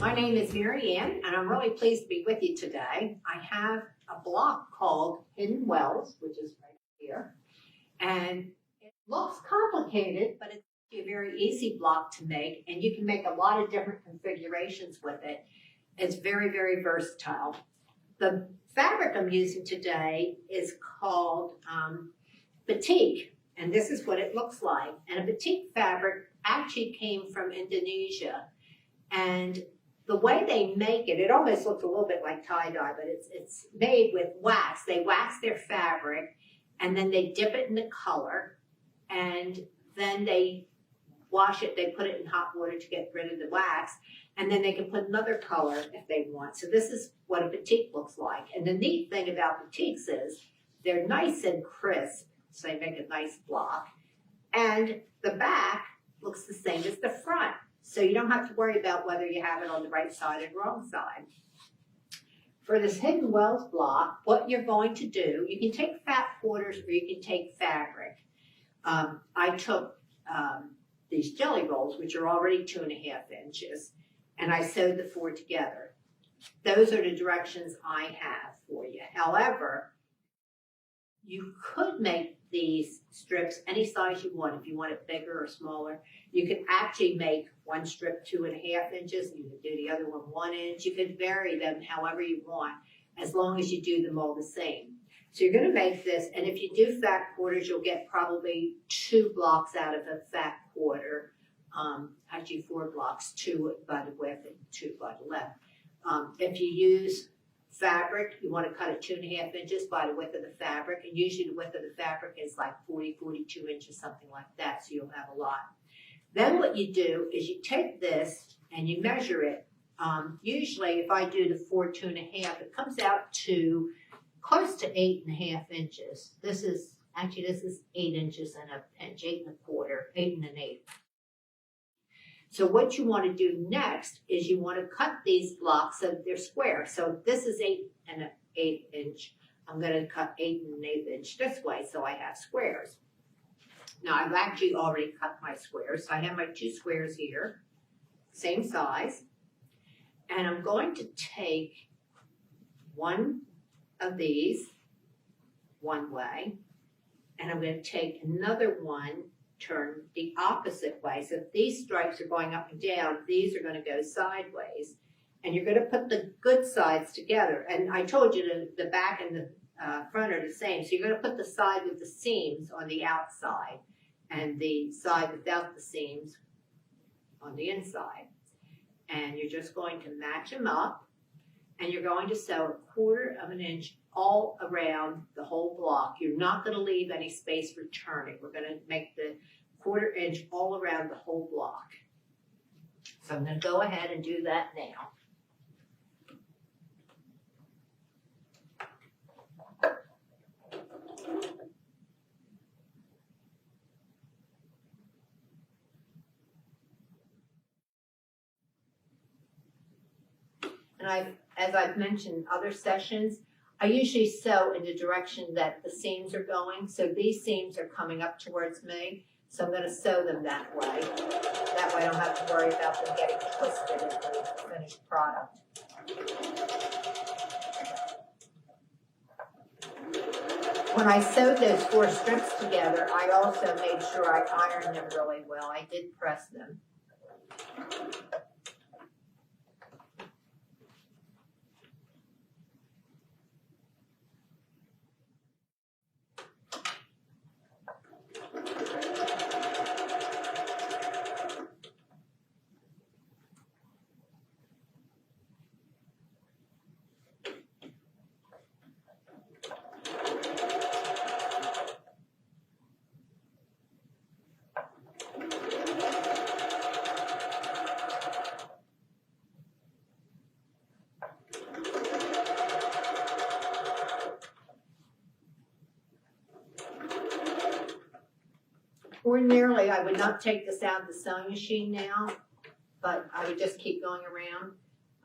My name is Maryann, and I'm really pleased to be with you today. I have a block called Hidden Wells, which is right here. And it looks complicated, but it's a very easy block to make, and you can make a lot of different configurations with it. It's very, very versatile. The fabric I'm using today is called batik, and this is what it looks like. And a batik fabric actually came from Indonesia. And the way they make it, it almost looks a little bit like tie-dye, but it's made with wax. They wax their fabric, and then they dip it in the color, and then they wash it. They put it in hot water to get rid of the wax, and then they can put another color if they want. So this is what a batik looks like. And the neat thing about batiks is they're nice and crisp, so they make a nice block. And the back looks the same as the front. So you don't have to worry about whether you have it on the right side or the wrong side. For this Hidden Wells block, what you're going to do, you can take fat quarters or you can take fabric. I took these jelly rolls, which are already 2.5 inches, and I sewed the 4 together. Those are the directions I have for you. However, you could make these strips any size you want. If you want it bigger or smaller, you can actually make one strip 2.5 inches, and you can do the other one 1 inch. You can vary them however you want, as long as you do them all the same. So you're going to make this, and if you do fat quarters, you'll get probably 2 blocks out of a fat quarter. Actually 4 blocks, 2 by the width and 2 by the length. If you use fabric, you want to cut it 2.5 inches by the width of the fabric, and usually the width of the fabric is like 42 inches, something like that, so you'll have a lot. Then what you do is you take this and you measure it. Usually if I do the 4 2.5, it comes out to close to 8.5 inches. This is 8 inches and a pinch, 8 1/4, 8 1/8. So what you want to do next is you want to cut these blocks so they're square. So this is 8 1/8 inch. I'm going to cut 8 1/8 inch this way so I have squares. Now I've actually already cut my squares. So I have my 2 squares here, same size. And I'm going to take one of these one way, and I'm going to take another one, turn the opposite way. So if these stripes are going up and down, these are going to go sideways. And you're going to put the good sides together. And I told you the back and the front are the same. So you're going to put the side with the seams on the outside and the side without the seams on the inside. And you're just going to match them up, and you're going to sew 1/4 inch all around the whole block. You're not going to leave any space for turning. We're going to make the 1/4 inch all around the whole block. So I'm going to go ahead and do that now. And as I've mentioned in other sessions, I usually sew in the direction that the seams are going. So these seams are coming up towards me. So I'm going to sew them that way. That way I don't have to worry about them getting twisted into the finished product. When I sewed those 4 strips together, I also made sure I ironed them really well. I did press them. Ordinarily, I would not take this out of the sewing machine now, but I would just keep going around.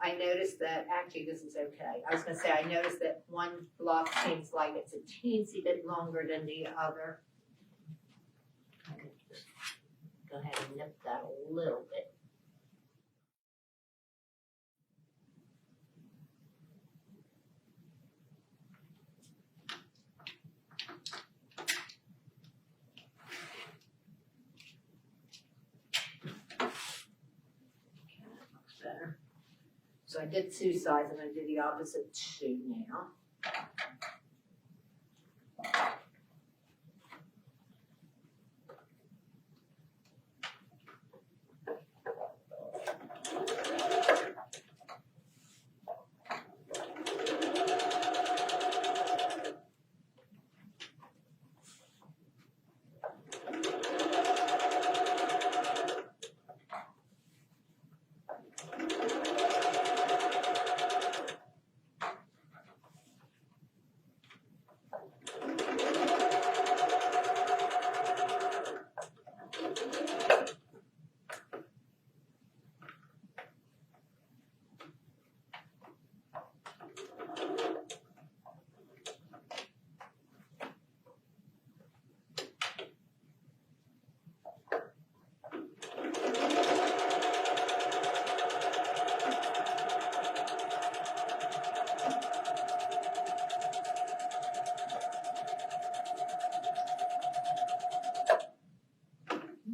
I noticed that, actually this is okay. I was going to say, I noticed that one block seems like it's a teensy bit longer than the other. I could just go ahead and nip that a little bit. So I did 2 sides, I'm going to do the opposite 2 now.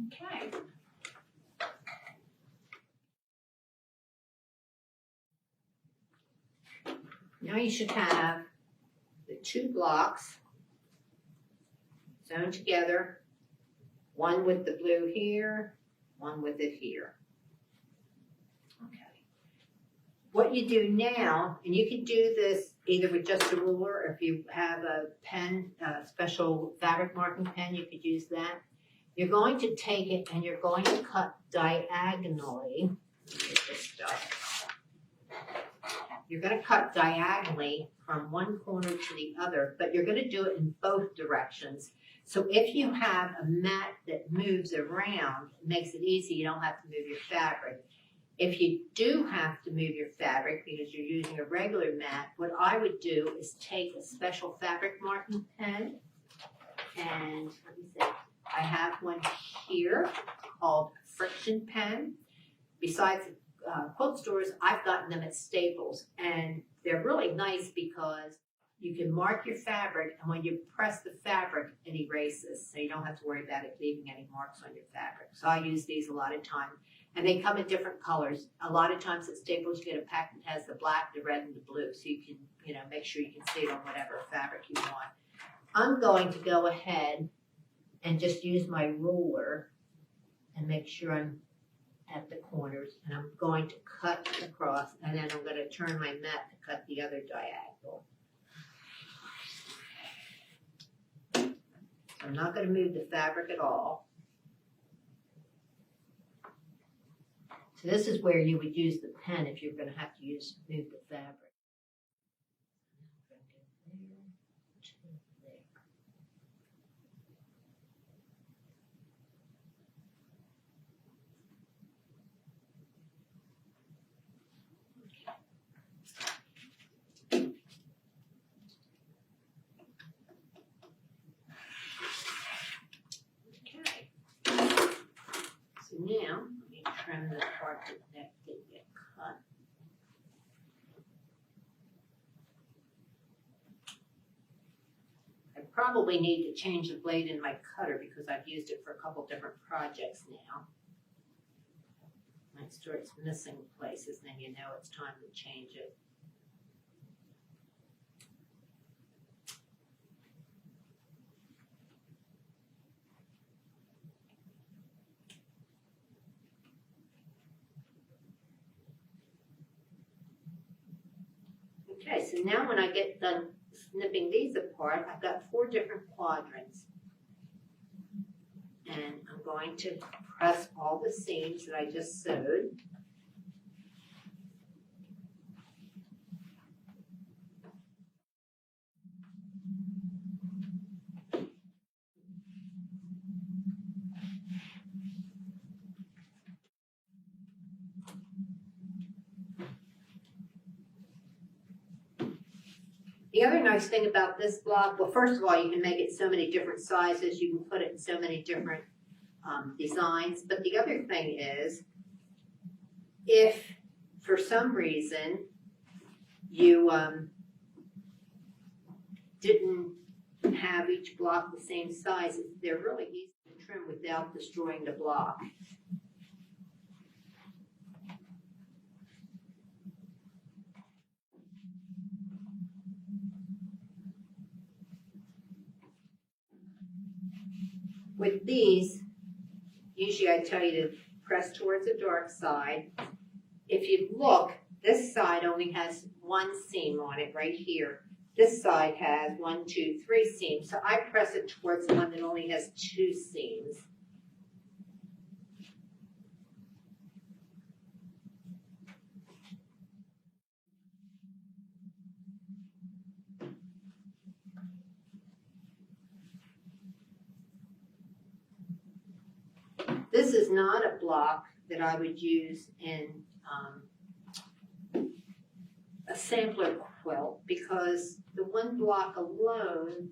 Okay. Now you should have the 2 blocks sewn together, one with the blue here, one with it here. Okay. What you do now, and you can do this either with just a ruler, or if you have a pen, a special fabric marking pen, you could use that. You're going to take it and you're going to cut diagonally. Get this stuff. You're going to cut diagonally from one corner to the other, but you're going to do it in both directions. So if you have a mat that moves around, it makes it easy, you don't have to move your fabric. If you do have to move your fabric because you're using a regular mat, what I would do is take a special fabric marking pen, and let me see, I have one here called Friction Pen. Besides quilt stores, I've gotten them at Staples, and they're really nice because you can mark your fabric, and when you press the fabric, it erases, so you don't have to worry about it leaving any marks on your fabric. So I use these a lot of times, and they come in different colors. A lot of times at Staples, you get a pack that has the black, the red, and the blue, so you can, make sure you can see it on whatever fabric you want. I'm going to go ahead and just use my ruler and make sure I'm at the corners, and I'm going to cut across, and then I'm going to turn my mat to cut the other diagonal. I'm not going to move the fabric at all. So this is where you would use the pen if you're going to have to move the fabric. So now, let me trim the part that didn't get cut. I probably need to change the blade in my cutter because I've used it for a couple different projects now. When it starts missing places, then you know it's time to change it. Okay, so now when I get done snipping these apart, I've got 4 different quadrants. And I'm going to press all the seams that I just sewed. The other nice thing about this block, well, first of all, you can make it so many different sizes. You can put it in so many different designs. But the other thing is, if for some reason you didn't have each block the same size, they're really easy to trim without destroying the block. with these, usually I tell you to press towards the dark side. If you look, this side only has one seam on it right here. This side has 1, 2, 3 seams. So I press it towards the one that only has 2 seams. This is not a block that I would use in a sampler quilt, because the one block alone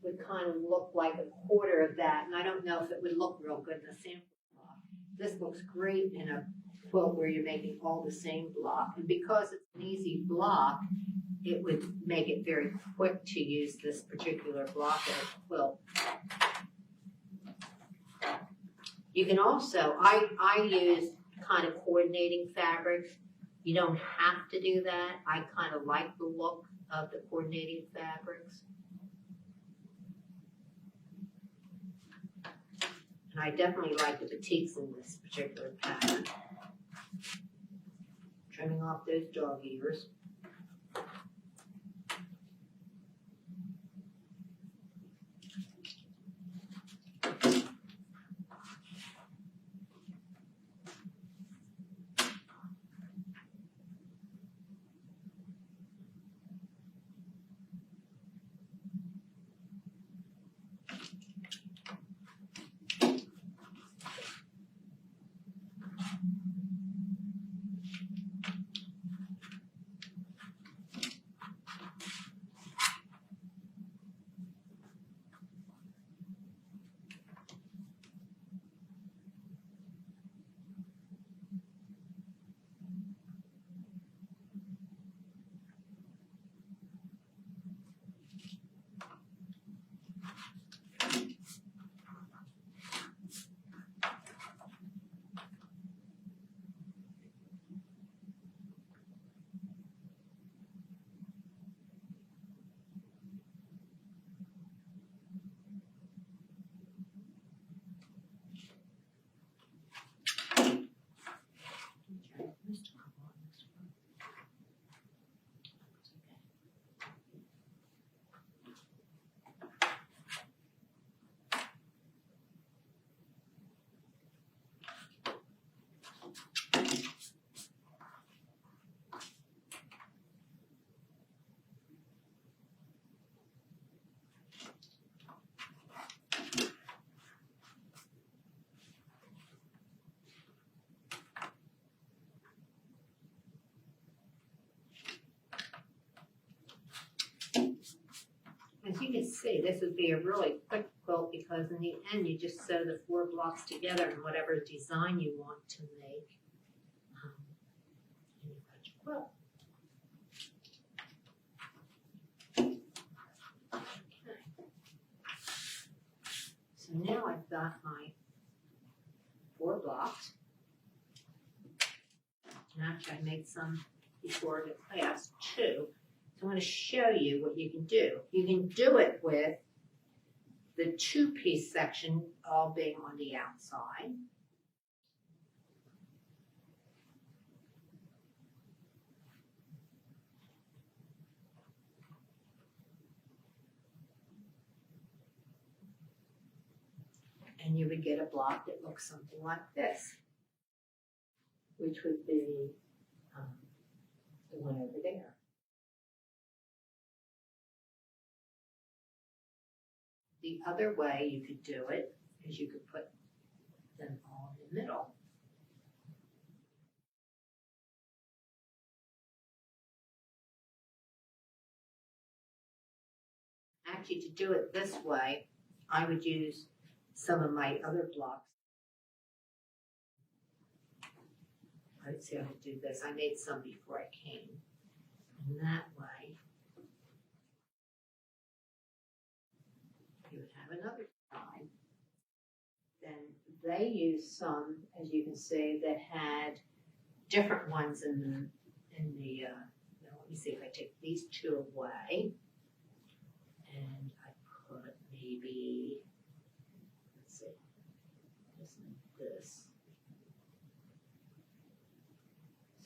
would kind of look like a quarter of that, and I don't know if it would look real good in a sampler block. This looks great in a quilt where you're making all the same block, and because it's an easy block, it would make it very quick to use this particular block in a quilt. You can also, I use kind of coordinating fabrics. You don't have to do that. I kind of like the look of the coordinating fabrics. And I definitely like the batiks in this particular pattern. Trimming off those dog ears. As you can see, this would be a really quick quilt, because in the end you just sew the 4 blocks together in whatever design you want to make. And you've got your quilt. Okay. So now I've got my 4 blocks. And actually I made some before the class too. I want to show you what you can do. You can do it with the 2-piece section all being on the outside. And you would get a block that looks something like this, which would be the one over there. The other way you could do it is you could put them all in the middle. Actually, to do it this way, I would use some of my other blocks. Let's see how to do this. I made some before I came. And that way, you would have another side. Then they used some, as you can see, that had different ones in the now let me see if I take these 2 away, and I put maybe, let's see, this.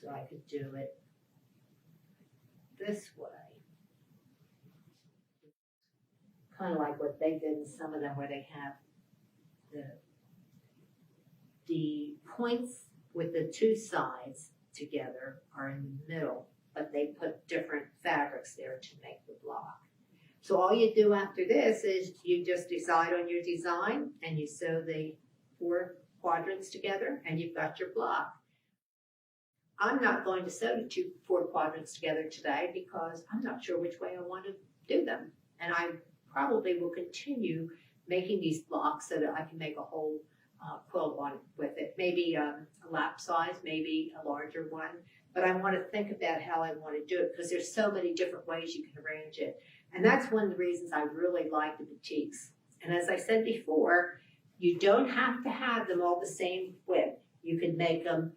So I could do it this way. Kind of like what they did in some of them where they have the points with the two sides together are in the middle, but they put different fabrics there to make the block. So all you do after this is you just decide on your design and you sew the 4 quadrants together and you've got your block. I'm not going to sew the 4 quadrants together today because I'm not sure which way I want to do them. And I probably will continue making these blocks so that I can make a whole quilt on with it. Maybe a lap size, maybe a larger one. But I want to think about how I want to do it because there's so many different ways you can arrange it. And that's one of the reasons I really like the batiks. And as I said before, you don't have to have them all the same width. You can make them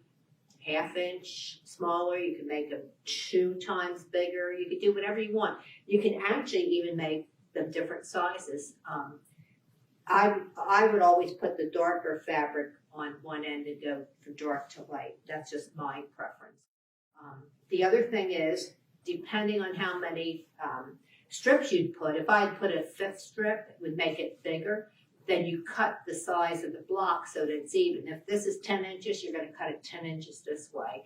1/2 inch smaller, you can make them 2 times bigger, you can do whatever you want. You can actually even make them different sizes. I would always put the darker fabric on one end and go from dark to light. That's just my preference. The other thing is, depending on how many strips you'd put, if I had put a 5th strip, it would make it bigger. Then you cut the size of the block so that it's even. If this is 10 inches, you're going to cut it 10 inches this way.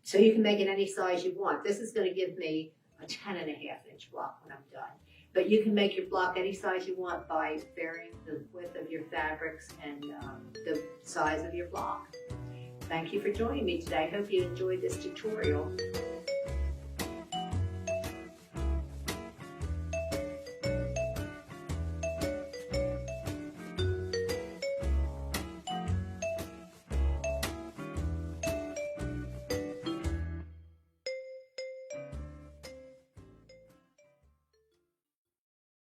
So you can make it any size you want. This is going to give me a 10.5 inch block when I'm done. But you can make your block any size you want by varying the width of your fabrics and the size of your block. Thank you for joining me today. I hope you enjoyed this tutorial.